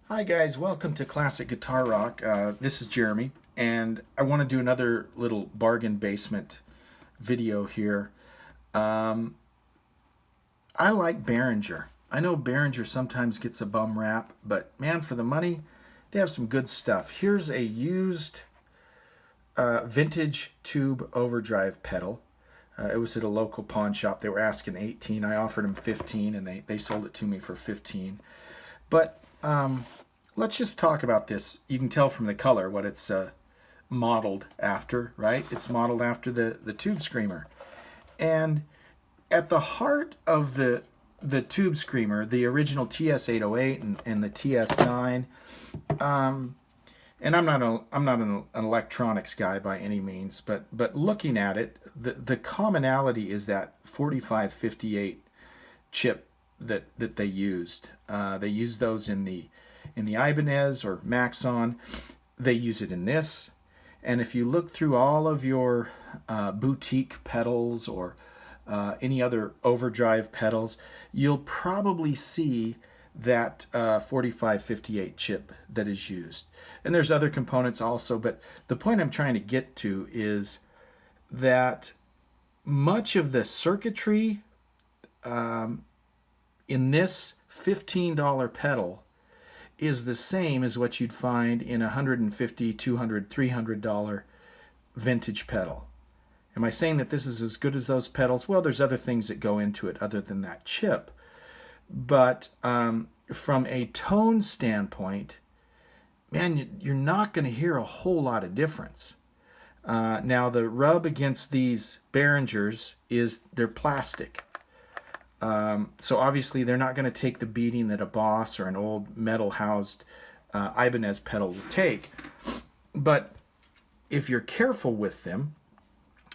Hi guys, welcome to Classic Guitar Rock. This is Jeremy, and I want to do another little bargain basement video here. Um, I like Behringer. I know Behringer sometimes gets a bum rap, but man, for the money, they have some good stuff. Here's a used vintage tube overdrive pedal. It was at a local pawn shop. They were asking 18. I offered them 15, and they sold it to me for 15. But let's just talk about this. You can tell from the color what it's modeled after, right? It's modeled after the Tube Screamer. And at the heart of the Tube Screamer, the original TS808 and the TS9, and I'm not an electronics guy by any means, but looking at it, the commonality is that 4558 chip that they used. They used those in the Ibanez or Maxon. They use it in this. And if you look through all of your boutique pedals or any other overdrive pedals, you'll probably see that 4558 chip that is used. And there's other components also, but the point I'm trying to get to is that much of the circuitry in this $15 pedal is the same as what you'd find in a $150, $200, $300 vintage pedal. Am I saying that this is as good as those pedals? Well, there's other things that go into it other than that chip. But from a tone standpoint, man, you're not going to hear a whole lot of difference. Now, the rub against these Behringers is they're plastic. So obviously they're not going to take the beating that a Boss or an old metal housed Ibanez pedal will take. But if you're careful with them,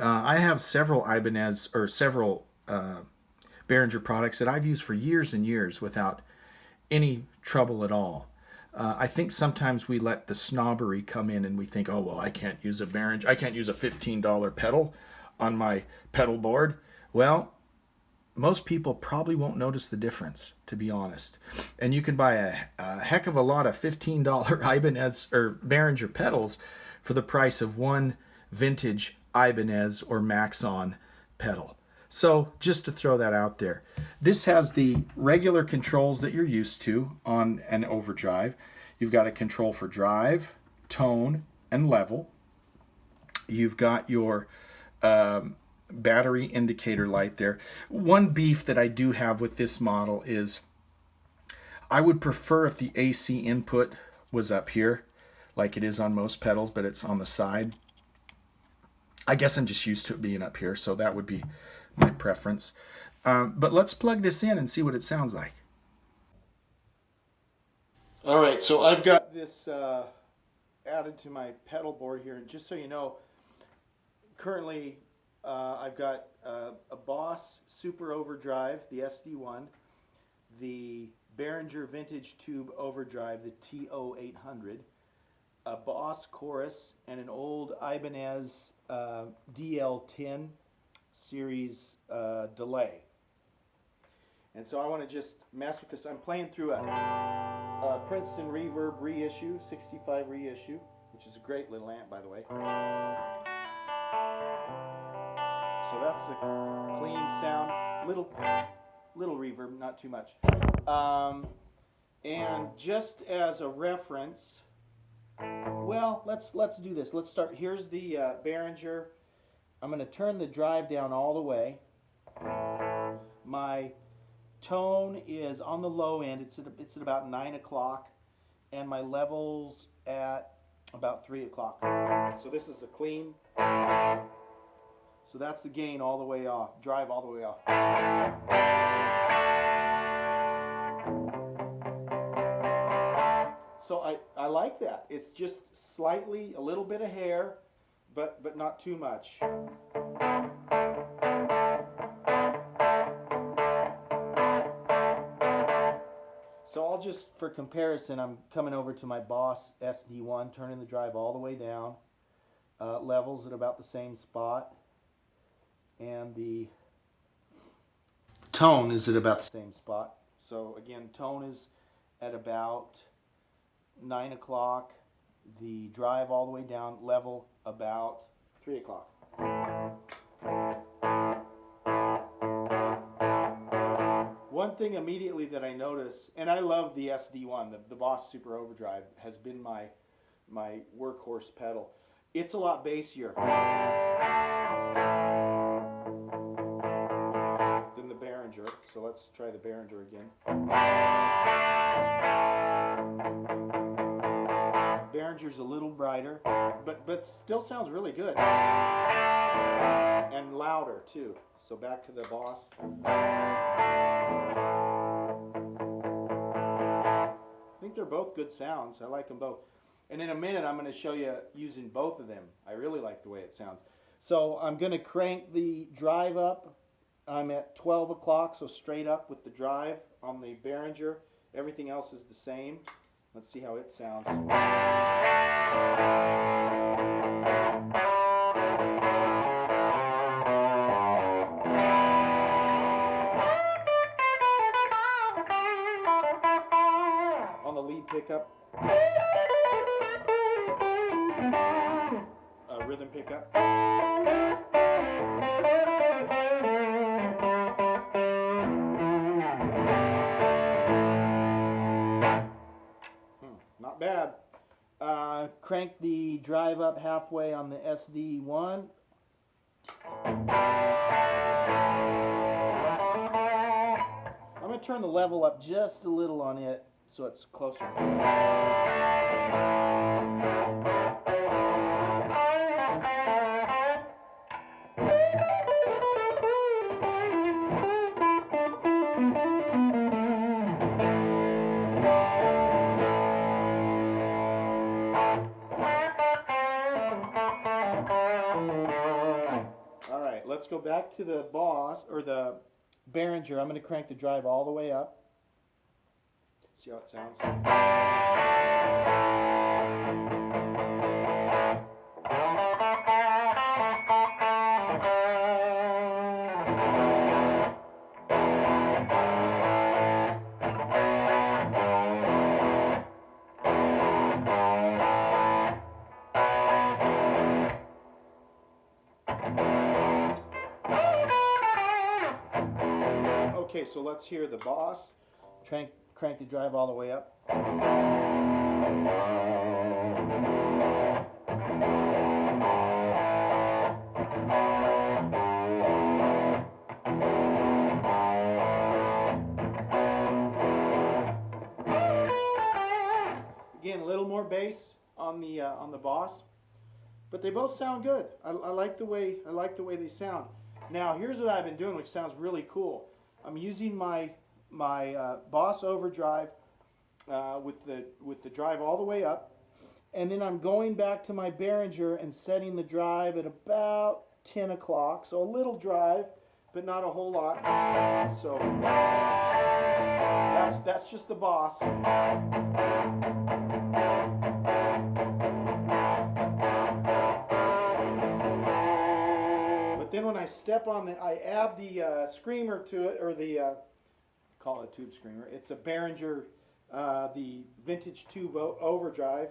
I have several Ibanez or several Behringer products that I've used for years and years without any trouble at all. I think sometimes we let the snobbery come in and we think, oh, well, I can't use a Behringer, I can't use a $15 pedal on my pedal board. Well, most people probably won't notice the difference, to be honest. And you can buy a heck of a lot of $15 Ibanez or Behringer pedals for the price of one vintage Ibanez or Maxon pedal. So just to throw that out there. This has the regular controls that you're used to on an overdrive. You've got a control for drive, tone, and level. You've got your battery indicator light there. One beef that I do have with this model is I would prefer if the AC input was up here like it is on most pedals, but it's on the side. I guess I'm just used to it being up here, so that would be my preference. But let's plug this in and see what it sounds like. All right, so I've got this added to my pedal board here, and just so you know, currently I've got a Boss Super Overdrive, the SD1, the Behringer Vintage Tube Overdrive, the TO800, a Boss Chorus, and an old Ibanez DL10 series delay. And so I want to just mess with this. I'm playing through a Princeton Reverb reissue, 65 reissue, which is a great little amp, by the way. So that's the clean sound, little reverb, not too much. And just as a reference, well, let's do this. Let's start. Here's the Behringer. I'm going to turn the drive down all the way. My tone is on the low end. It's at about 9 o'clock, and my level's at about 3 o'clock. So this is a clean. So that's the gain all the way off, drive all the way off. So I like that. It's just slightly, a little bit of hair, but not too much. So I'll just, for comparison, I'm coming over to my Boss SD1, turning the drive all the way down. Levels at about the same spot. And the tone is at about the same spot. So again, tone is at about 9 o'clock. The drive all the way down, level about 3 o'clock. One thing immediately that I notice, and I love the SD1, the Boss Super Overdrive has been my workhorse pedal. It's a lot bassier than the Behringer, so let's try the Behringer again. Behringer's a little brighter, but still sounds really good. And louder too. So back to the Boss. I think they're both good sounds. I like them both. And in a minute I'm going to show you using both of them. I really like the way it sounds. So I'm going to crank the drive up. I'm at 12 o'clock, so straight up with the drive on the Behringer. Everything else is the same. Let's see how it sounds. On the lead pickup, rhythm pickup. Not bad. Crank the drive up halfway on the SD1. I'm going to turn the level up just a little on it so it's closer. Alright, let's go back to the Boss, or the Behringer. I'm going to crank the drive all the way up. See how it sounds? Okay, so let's hear the Boss. Crank the drive all the way up. Again, a little more bass on the Boss, but they both sound good. I like the way they sound. Now, here's what I've been doing, which sounds really cool. I'm using my Boss Overdrive with the drive all the way up, and then I'm going back to my Behringer and setting the drive at about 10 o'clock. So a little drive, but not a whole lot. So that's just the Boss. Then when I step on I add the screamer to it, or the, call it a tube screamer. It's a Behringer, the Vintage Tube Overdrive.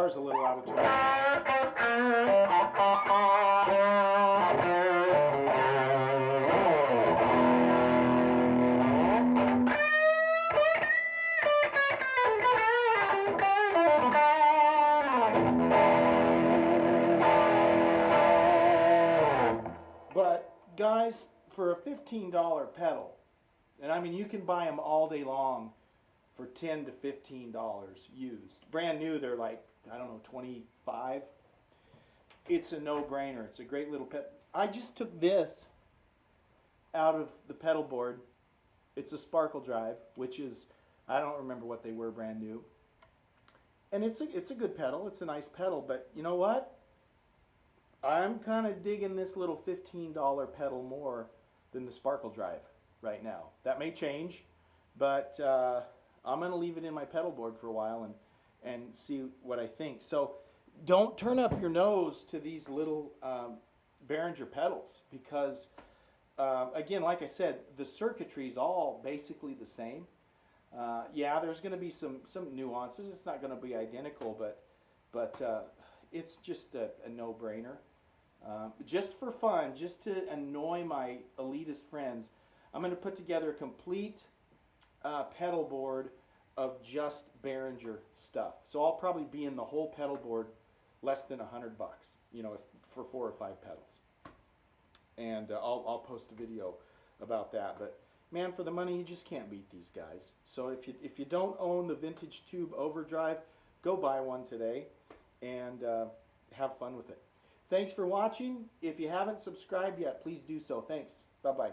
guitar's a little out of tune. But guys, for a $15 pedal, and I mean you can buy them all day long for $10 to $15 used. Brand new, they're like, I don't know, 25. It's a no-brainer. It's a great little pedal. I just took this out of the pedal board. It's a Sparkle Drive, which is, I don't remember what they were brand new. And it's a good pedal. It's a nice pedal, but you know what? I'm kind of digging this little $15 pedal more than the Sparkle Drive right now. That may change, but I'm going to leave it in my pedal board for a while and see what I think. So don't turn up your nose to these little Behringer pedals because, again, like I said, the circuitry is all basically the same. Yeah, there's going to be some nuances. It's not going to be identical, but it's just a no-brainer. Just for fun, just to annoy my elitist friends, I'm going to put together a complete pedal board of just Behringer stuff. So I'll probably be in the whole pedal board less than $100, you know, for 4 or 5 pedals. And I'll post a video about that. But man, for the money, you just can't beat these guys. So if you don't own the vintage tube Overdrive, go buy one today and have fun with it. Thanks for watching. If you haven't subscribed yet, please do so. Thanks. Bye-bye.